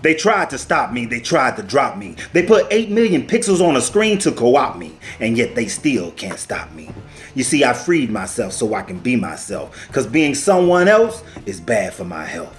They tried to stop me, they tried to drop me. They put 8 million pixels on a screen to co-opt me, and yet they still can't stop me. You see, I freed myself so I can be myself, because being someone else is bad for my health.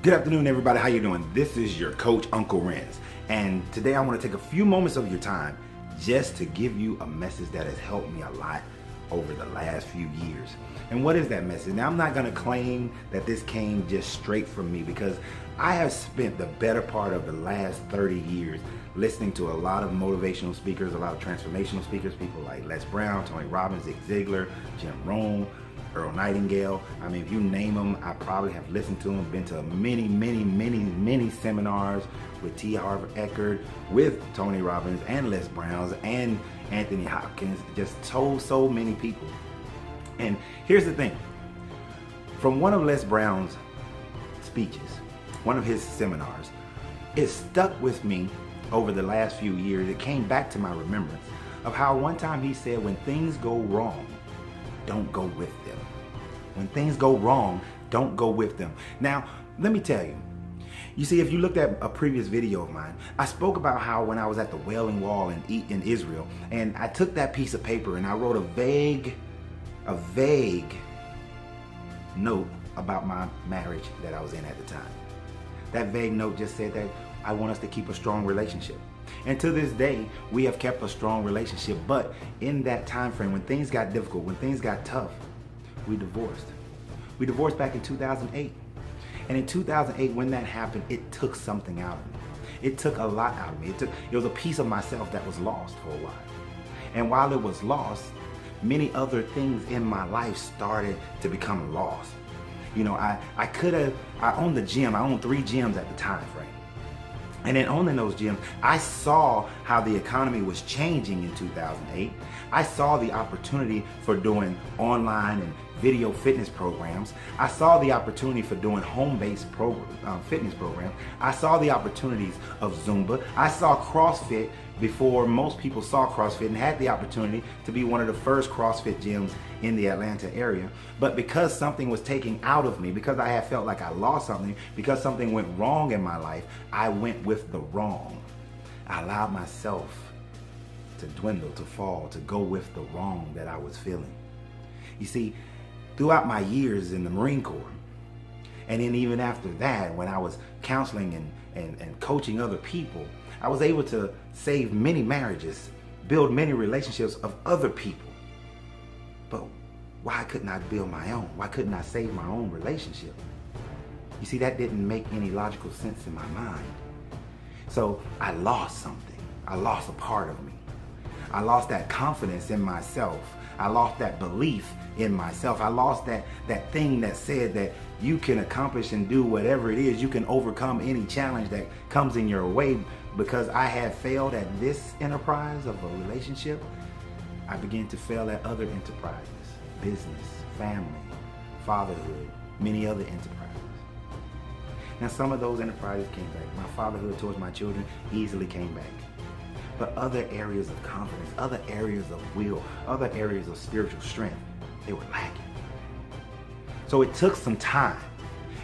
Good afternoon, everybody. How you doing? This is your coach, Uncle Renz, and today I want to take a few moments of your time just to give you a message that has helped me a lot over the last few years. And what is that message? Now, I'm not going to claim that this came just straight from me, because I have spent the better part of the last 30 years listening to a lot of motivational speakers, a lot of transformational speakers, people like Les Brown, Tony Robbins, Zig Ziglar, Jim Rohn, Earl Nightingale. I mean, if you name them, I probably have listened to them, been to many seminars with T. Harv Eker, with Tony Robbins and Les Browns and Anthony Hopkins, just told so many people. And here's the thing, from one of Les Brown's speeches, one of his seminars, it stuck with me over the last few years. It came back to my remembrance of how one time he said, when things go wrong, don't go with them. When things go wrong, don't go with them. Now, let me tell you, you see, if you looked at a previous video of mine, I spoke about how when I was at the Wailing Wall in Israel, and I took that piece of paper and I wrote a vague note about my marriage that I was in at the time. That vague note just said that I want us to keep a strong relationship. And to this day, we have kept a strong relationship. But in that time frame, when things got difficult, when things got tough, we divorced. We divorced back in 2008. And in 2008, when that happened, it took something out of me. It took a lot out of me. It was a piece of myself that was lost for a while. And while it was lost, many other things in my life started to become lost. You know, I owned the gym. I owned 3 gyms at the time frame. And in owning those gyms, I saw how the economy was changing in 2008. I saw the opportunity for doing online and video fitness programs. I saw the opportunity for doing home-based fitness programs. I saw the opportunities of Zumba. I saw CrossFit before most people saw CrossFit, and had the opportunity to be one of the first CrossFit gyms in the Atlanta area. But because something was taken out of me, because I had felt like I lost something, because something went wrong in my life, I went with the wrong. I allowed myself to dwindle, to fall, to go with the wrong that I was feeling. You see, throughout my years in the Marine Corps, and then even after that, when I was counseling and coaching other people, I was able to save many marriages, build many relationships of other people. But why couldn't I build my own? Why couldn't I save my own relationship? You see, that didn't make any logical sense in my mind. So I lost something. I lost a part of me. I lost that confidence in myself. I lost that belief in myself. I lost that thing that said that you can accomplish and do whatever it is. You can overcome any challenge that comes in your way. Because I had failed at this enterprise of a relationship, I began to fail at other enterprises, business, family, fatherhood, many other enterprises. Now, some of those enterprises came back. My fatherhood towards my children easily came back. But other areas of confidence, other areas of will, other areas of spiritual strength, they were lacking. So it took some time.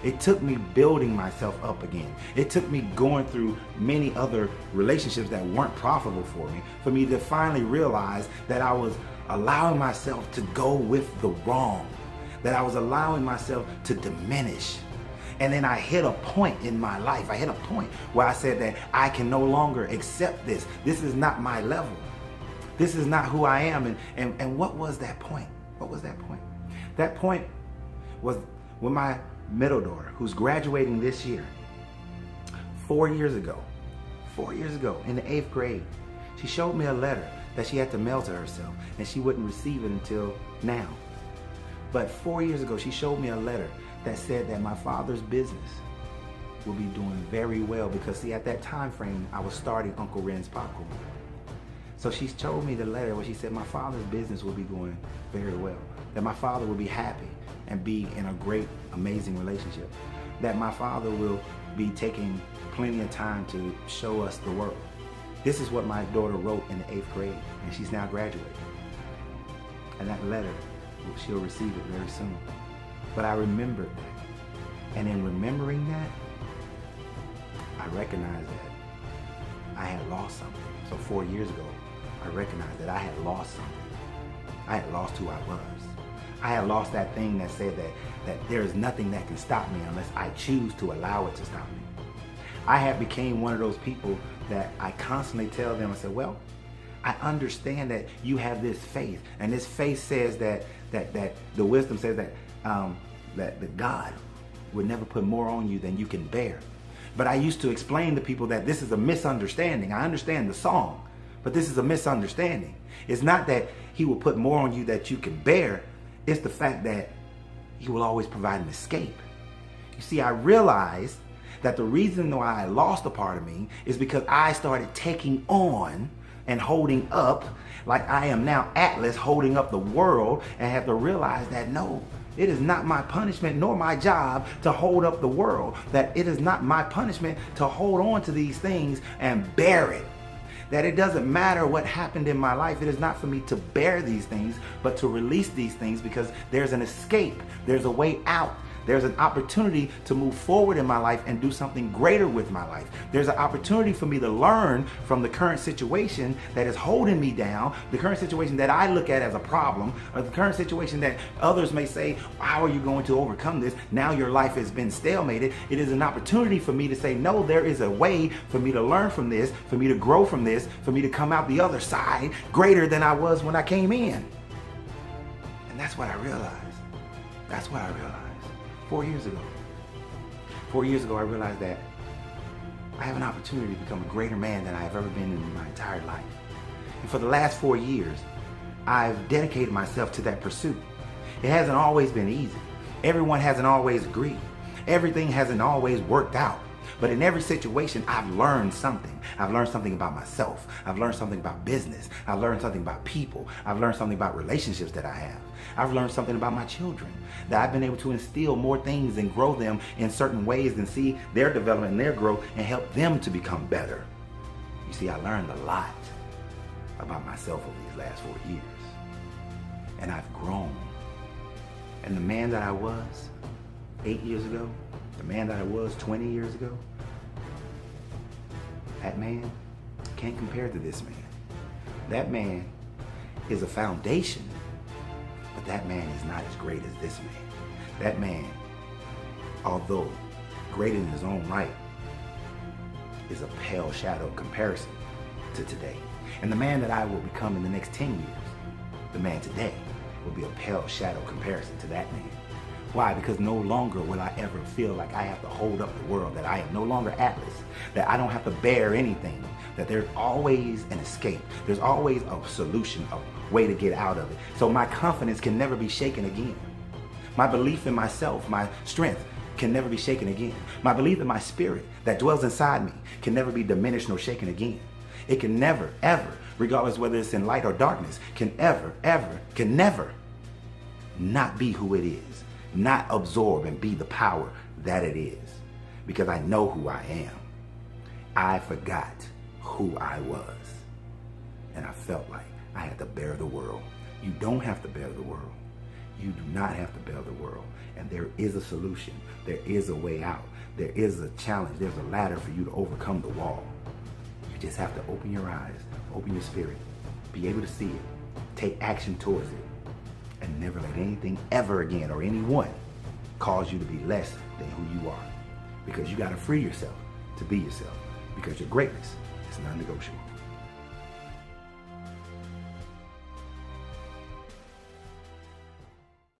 It took me building myself up again. It took me going through many other relationships that weren't profitable for me to finally realize that I was allowing myself to go with the wrong, that I was allowing myself to diminish. And then I hit a point in my life. I hit a point where I said that I can no longer accept this. This is not my level. This is not who I am. And what was that point? What was that point? That point was when my middle daughter, who's graduating this year, 4 years ago in the 8th grade, she showed me a letter that she had to mail to herself, and she wouldn't receive it until now. But 4 years ago, she showed me a letter that said that my father's business will be doing very well, because see, at that time frame, I was starting Uncle Renz Popcorn. So she showed me the letter where she said my father's business will be going very well, that my father will be happy and be in a great, amazing relationship, that my father will be taking plenty of time to show us the world. This is what my daughter wrote in the 8th grade, and she's now graduating. And that letter, she'll receive it very soon. But I remembered that. And in remembering that, recognized that I had lost something. So 4 years ago, I recognized that I had lost something. I had lost who I was. I had lost that thing that said that there is nothing that can stop me unless I choose to allow it to stop me. I had became one of those people that I constantly tell them, I said, well, I understand that you have this faith, and this faith says that the wisdom says that the God would never put more on you than you can bear. But I used to explain to people that this is a misunderstanding. I understand the song, but this is a misunderstanding. It's not that he will put more on you that you can bear. It's the fact that he will always provide an escape. You see, I realized that the reason why I lost a part of me is because I started taking on and holding up, like I am now Atlas holding up the world, and have to realize that no, it is not my punishment nor my job to hold up the world. That it is not my punishment to hold on to these things and bear it. That it doesn't matter what happened in my life. It is not for me to bear these things, but to release these things, because there's an escape. There's a way out. There's an opportunity to move forward in my life and do something greater with my life. There's an opportunity for me to learn from the current situation that is holding me down, the current situation that I look at as a problem, or the current situation that others may say, how are you going to overcome this? Now your life has been stalemated. It is an opportunity for me to say, no, there is a way for me to learn from this, for me to grow from this, for me to come out the other side greater than I was when I came in. And that's what I realized. That's what I realized. 4 years ago. 4 years ago, I realized that I have an opportunity to become a greater man than I have ever been in my entire life. And for the last 4 years, I've dedicated myself to that pursuit. It hasn't always been easy. Everyone hasn't always agreed. Everything hasn't always worked out. But in every situation, I've learned something. I've learned something about myself. I've learned something about business. I've learned something about people. I've learned something about relationships that I have. I've learned something about my children, that I've been able to instill more things and grow them in certain ways and see their development and their growth and help them to become better. You see, I learned a lot about myself over these last 4 years. And I've grown. And the man that I was 8 years ago, the man that I was 20 years ago, that man can't compare to this man. That man is a foundation, but that man is not as great as this man. That man, although great in his own right, is a pale shadow in comparison to today. And the man that I will become in the next 10 years, the man today, will be a pale shadow comparison to that man. Why? Because no longer will I ever feel like I have to hold up the world, that I am no longer Atlas, that I don't have to bear anything, that there's always an escape. There's always a solution, a way to get out of it. So my confidence can never be shaken again. My belief in myself, my strength can never be shaken again. My belief in my spirit that dwells inside me can never be diminished nor shaken again. It can never, ever, regardless whether it's in light or darkness, can never not be who it is. Not absorb and be the power that it is, because I know who I am. I forgot who I was, and I felt like I had to bear the world. You don't have to bear the world. You do not have to bear the world, and there is a solution. There is a way out. There is a challenge. There's a ladder for you to overcome the wall. You just have to open your eyes, open your spirit, be able to see it, take action towards it, and never let anything ever again or anyone cause you to be less than who you are. Because you got to free yourself to be yourself. Because your greatness is non-negotiable.